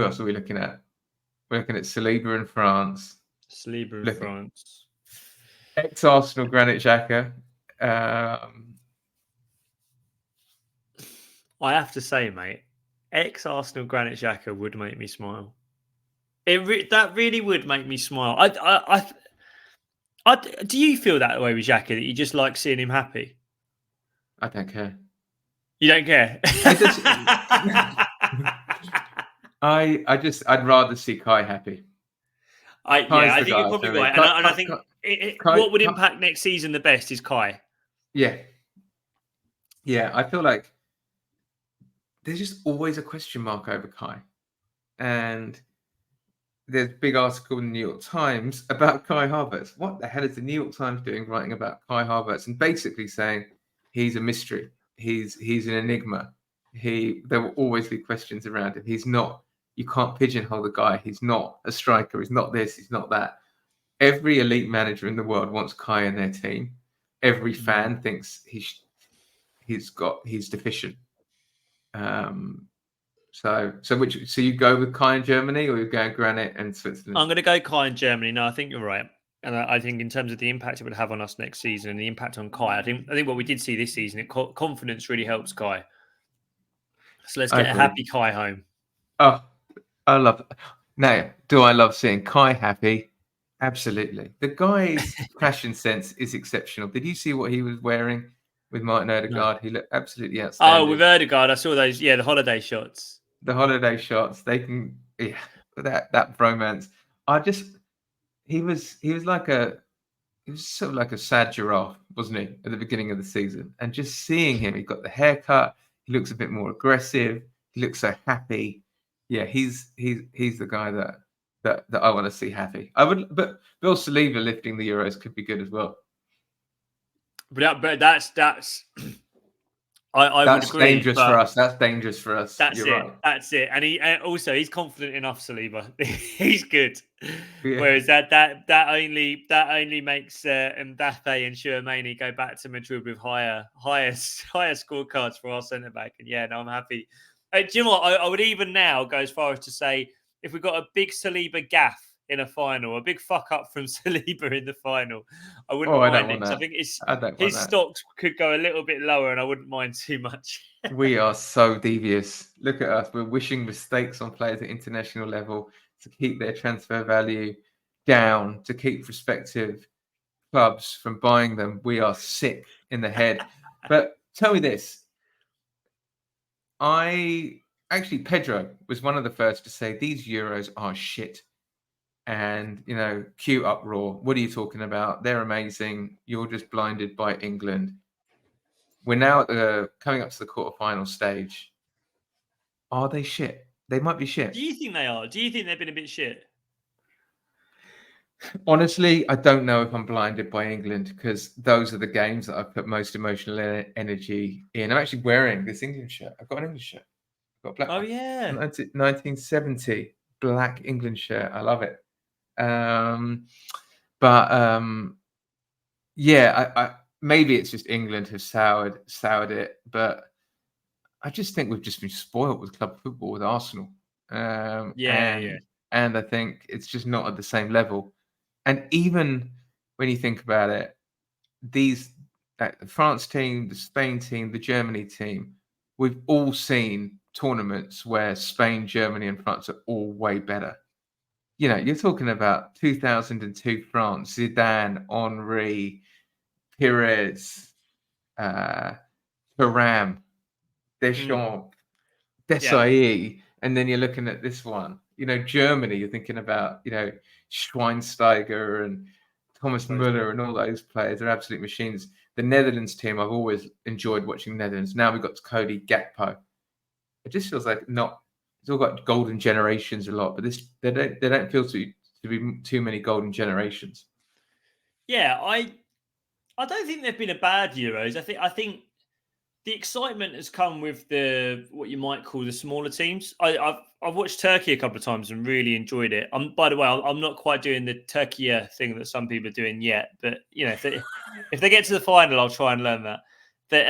else are we looking at? We're looking at Saliba in France. France. Ex-Arsenal Granit Xhaka. I have to say, mate, ex-Arsenal Granit Xhaka would make me smile. That really would make me smile. Do you feel that way with Xhaka, that you just like seeing him happy? I don't care. You don't care? I'd rather see Kai happy. I think you're probably right. And I think what would impact next season the best is Kai. Yeah. Yeah, I feel like there's just always a question mark over Kai. And there's a big article in the New York Times about Kai Havertz. What the hell is the New York Times writing about Kai Havertz? And basically saying he's a mystery. He's an enigma. There will always be questions around him. He's not. You can't pigeonhole the guy. He's not a striker. He's not this. He's not that. Every elite manager in the world wants Kai in their team. Every fan thinks he's deficient. So you go with Kai in Germany, or you go Granit and Switzerland? I'm going to go Kai in Germany. No, I think you're right. And I think in terms of the impact it would have on us next season and the impact on Kai, I think what we did see this season, confidence really helps Kai. So let's get a happy Kai home. Oh, I love it. Now, do I love seeing Kai happy? Absolutely. The guy's fashion sense is exceptional. Did you see what he was wearing with Martin Odegaard? No. He looked absolutely outstanding. Oh, with Odegaard, I saw those. Yeah, the holiday shots. The holiday shots. They can, that bromance. He was sort of like a sad giraffe, wasn't he, at the beginning of the season? And just seeing him, he got the haircut. He looks a bit more aggressive. He looks so happy. Yeah, he's the guy that I want to see happy. But Bill Saliba lifting the Euros could be good as well. But that's I that's would agree, dangerous for us. That's dangerous for us. That's You're it. Right. That's it. And he's confident enough, Saliba. He's good. Yeah. Whereas that only makes Mbappe and Tchouaméni go back to Madrid with higher scorecards for our centre back. And yeah, no, I'm happy Do you know what? I would even now go as far as to say if we got a big Saliba gaff in a final, a big fuck up from Saliba in the final, I wouldn't Oh, I don't mind it. want 'Cause I that. think I don't want his that. stocks could go a little bit lower, and I wouldn't mind too much. We are so devious. Look at us. We're wishing mistakes on players at international level to keep their transfer value down, to keep prospective clubs from buying them. We are sick in the head. But tell me this. Pedro was one of the first to say these Euros are shit. And, cue uproar. What are you talking about? They're amazing. You're just blinded by England. We're now coming up to the quarterfinal stage. Are they shit? They might be shit. Do you think they are? Do you think they've been a bit shit? Honestly, I don't know if I'm blinded by England because those are the games that I've put most emotional energy in. I'm actually wearing this England shirt. I've got an English shirt. I've got a black Oh, one. yeah. 1970 black England shirt. I love it. I maybe it's just England has soured it, but I just think we've just been spoiled with club football with Arsenal. And I think it's just not at the same level. And even when you think about it, the France team, the Spain team, the Germany team, we've all seen tournaments where Spain, Germany, and France are all way better. You're talking about 2002 France, Zidane, Henry, Pires, Thuram, Deschamps, Desailly, and then you're looking at this one. Germany, you're thinking about, Schweinsteiger and Thomas Müller and all those players are absolute machines. The Netherlands team, I've always enjoyed watching Netherlands. Now we've got Cody Gakpo. It just feels like it's all got golden generations a lot, but they don't feel to be too many golden generations. Yeah, I don't think they've been a bad Euros. I think the excitement has come with what you might call the smaller teams. I've watched Turkey a couple of times and really enjoyed it. By the way, I'm not quite doing the Turkey thing that some people are doing yet, but if they get to the final, I'll try and learn that. But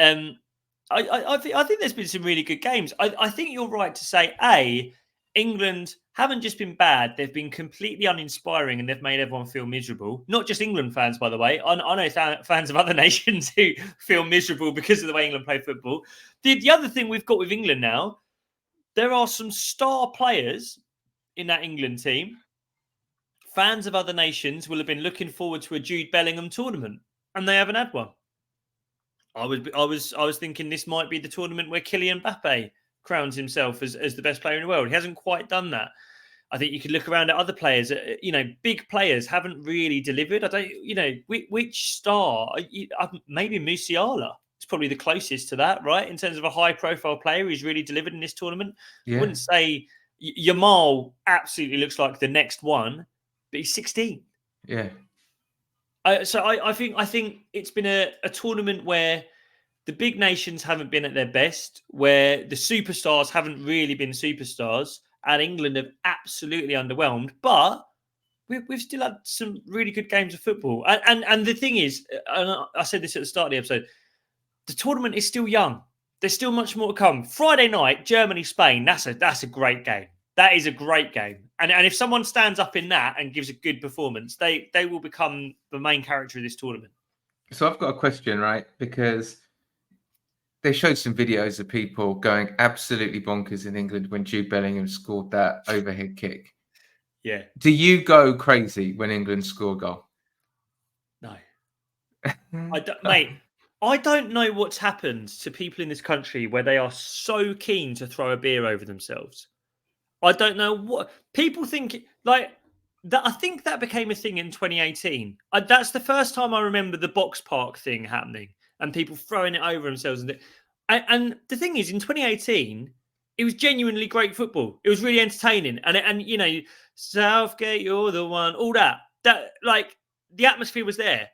I think there's been some really good games. I think you're right to say England haven't just been bad; they've been completely uninspiring, and they've made everyone feel miserable. Not just England fans, by the way. I know fans of other nations who feel miserable because of the way England play football. The other thing we've got with England now, there are some star players in that England team. Fans of other nations will have been looking forward to a Jude Bellingham tournament, and they haven't had one. I was thinking this might be the tournament where Kylian Mbappe crowns himself as the best player in the world. He hasn't quite done that. I think you could look around at other players. Big players haven't really delivered. I don't. Which star? Maybe Musiala is probably the closest to that, right? In terms of a high-profile player who's really delivered in this tournament. Yeah. I wouldn't say Yamal absolutely looks like the next one, but he's 16. Yeah. So I think it's been a tournament where the big nations haven't been at their best, where the superstars haven't really been superstars, and England have absolutely underwhelmed. But we've still had some really good games of football. And the thing is, and I said this at the start of the episode, the tournament is still young. There's still much more to come. Friday night, Germany-Spain, that's a great game. That is a great game. And if someone stands up in that and gives a good performance, they will become the main character of this tournament. So I've got a question, right? Because they showed some videos of people going absolutely bonkers in England when Jude Bellingham scored that overhead kick. Yeah. Do you go crazy when England score a goal? No. Mate, I don't know what's happened to people in this country where they are so keen to throw a beer over themselves. I don't know what people think. Like that, I think that became a thing in 2018. That's the first time I remember the box park thing happening and people throwing it over themselves. And the thing is, in 2018, it was genuinely great football. It was really entertaining, and Southgate, you're the one. All that like the atmosphere was there.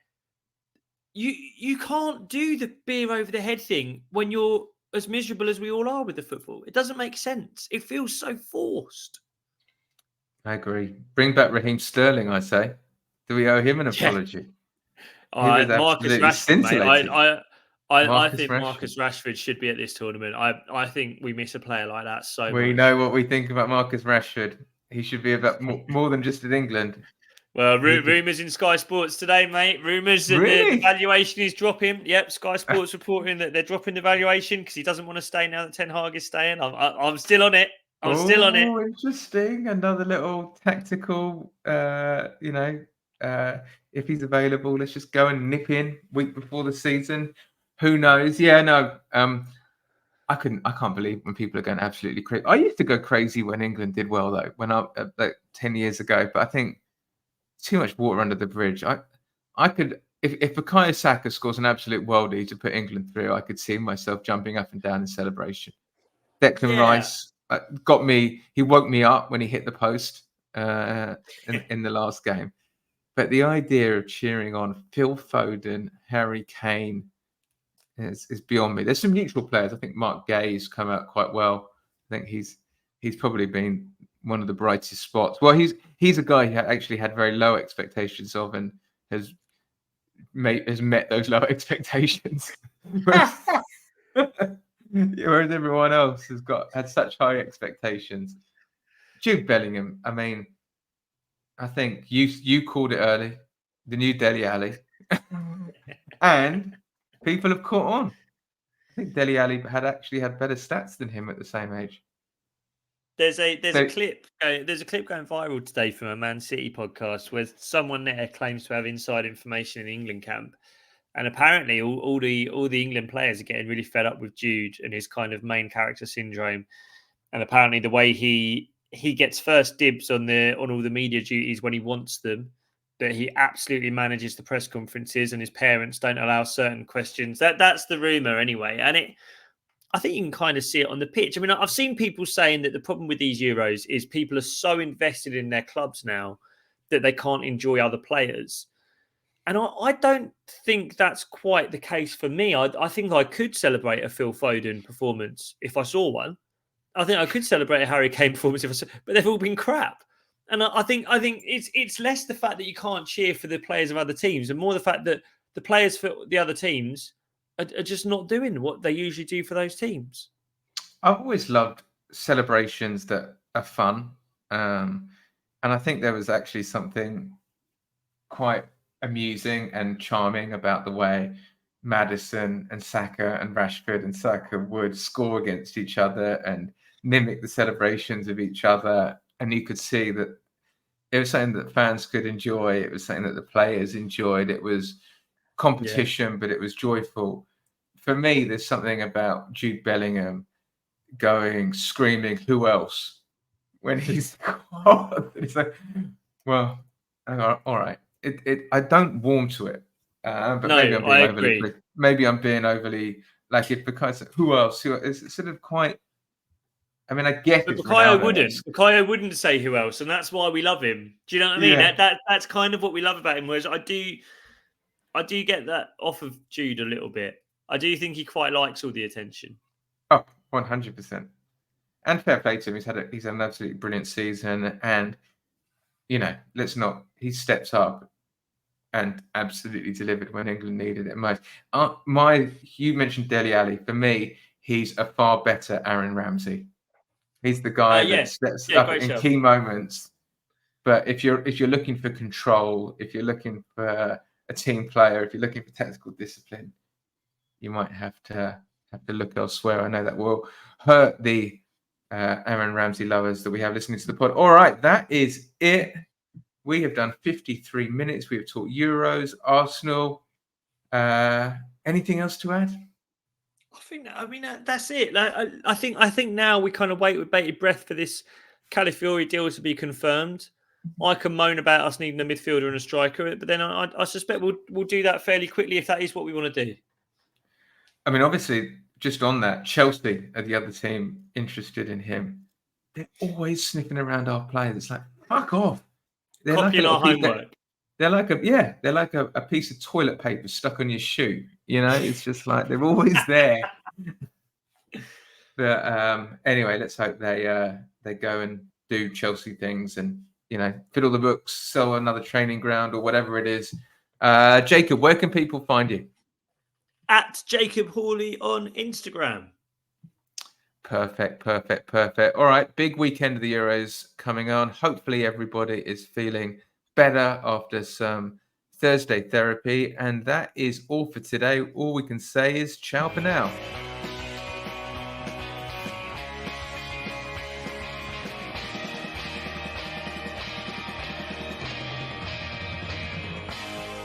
You can't do the beer over the head thing when you're as miserable as we all are with the football. It doesn't make sense. It feels so forced. I agree. Bring back Raheem Sterling, I say. Do we owe him an apology? Marcus Rashford, mate. I think Marcus Rashford should be at this tournament. I think we miss a player like that so much. We know what we think about Marcus Rashford. He should be about more than just in England. Well, rumours in Sky Sports today, mate. Rumours that the valuation is dropping. Yep, Sky Sports reporting that they're dropping the valuation because he doesn't want to stay now that Ten Hag is staying. I'm still on it. I'm still on it. Oh, interesting. Another little tactical, if he's available, let's just go and nip in week before the season. Who knows? Yeah, no. I can't believe when people are going absolutely crazy. I used to go crazy when England did well, though, when like 10 years ago. But I think too much water under the bridge. I could, if Bukayo Saka scores an absolute worldie to put England through, I could see myself jumping up and down in celebration. Declan Rice got me. He woke me up when he hit the post in the last game. But the idea of cheering on Phil Foden, Harry Kane is beyond me. There's some neutral players. I think Mark Gay's come out quite well. I think he's probably been one of the brightest spots. Well, he's a guy who actually had very low expectations of and has met those low expectations. Whereas everyone else has had such high expectations. Jude Bellingham, I mean, I think you called it early, the new Dele Alli. And people have caught on. I think Dele Alli had better stats than him at the same age. There's a clip going viral today from a Man City podcast where someone there claims to have inside information in the England camp, and apparently all the England players are getting really fed up with Jude and his kind of main character syndrome, and apparently the way he gets first dibs on all the media duties when he wants them, that he absolutely manages the press conferences and his parents don't allow certain questions. That's the rumor anyway, and I think you can kind of see it on the pitch. I mean, I've seen people saying that the problem with these Euros is people are so invested in their clubs now that they can't enjoy other players. And I don't think that's quite the case for me. I think I could celebrate a Phil Foden performance if I saw one. I think I could celebrate a Harry Kane performance if I saw, but they've all been crap. And I think it's less the fact that you can't cheer for the players of other teams and more the fact that the players for the other teams are just not doing what they usually do for those teams. I've always loved celebrations that are fun. And I think there was actually something quite amusing and charming about the way Maddison and Saka and Rashford and Saka would score against each other and mimic the celebrations of each other. And you could see that it was something that fans could enjoy. It was something that the players enjoyed. It was competition, but it was joyful. For me, there's something about Jude Bellingham screaming, "Who else?" when he's it's like, well, all right. I don't warm to it, but no, maybe I'm being overly. Agree. Maybe I'm being overly because who else? It's sort of quite. I mean, I guess but Bukayo wouldn't say who else, and that's why we love him. Do you know what I mean? Yeah. That's kind of what we love about him. Whereas I do get that off of Jude a little bit. I do think he quite likes all the attention. Oh, 100%. And fair play to him. He's had an absolutely brilliant season, and he stepped up and absolutely delivered when England needed it most. You mentioned Dele Alli. For me, he's a far better Aaron Ramsey. He's the guy that steps up in key moments. But if you're looking for control, if you're looking for a team player, if you're looking for technical discipline, you might have to look elsewhere. I know that will hurt the Aaron Ramsey lovers that we have listening to the pod. All right, that is it. We have done 53 minutes. We have talked Euros, Arsenal. Anything else to add? I mean, that's it. I think now we kind of wait with bated breath for this Califiori deal to be confirmed. I can moan about us needing a midfielder and a striker, but then I suspect we'll do that fairly quickly if that is what we want to do. I mean, obviously, just on that, Chelsea are the other team interested in him. They're always sniffing around our players. It's like, fuck off. They're copying our homework. They're like a piece of toilet paper stuck on your shoe. It's just like they're always there. But anyway, let's hope they go and do Chelsea things and fiddle the books, sell another training ground or whatever it is. Jacob, where can people find you? at Jacob Hawley on Instagram. Perfect. All right, big weekend of the Euros coming on. Hopefully everybody is feeling better after some Thursday therapy. And that is all for today. All we can say is ciao for now.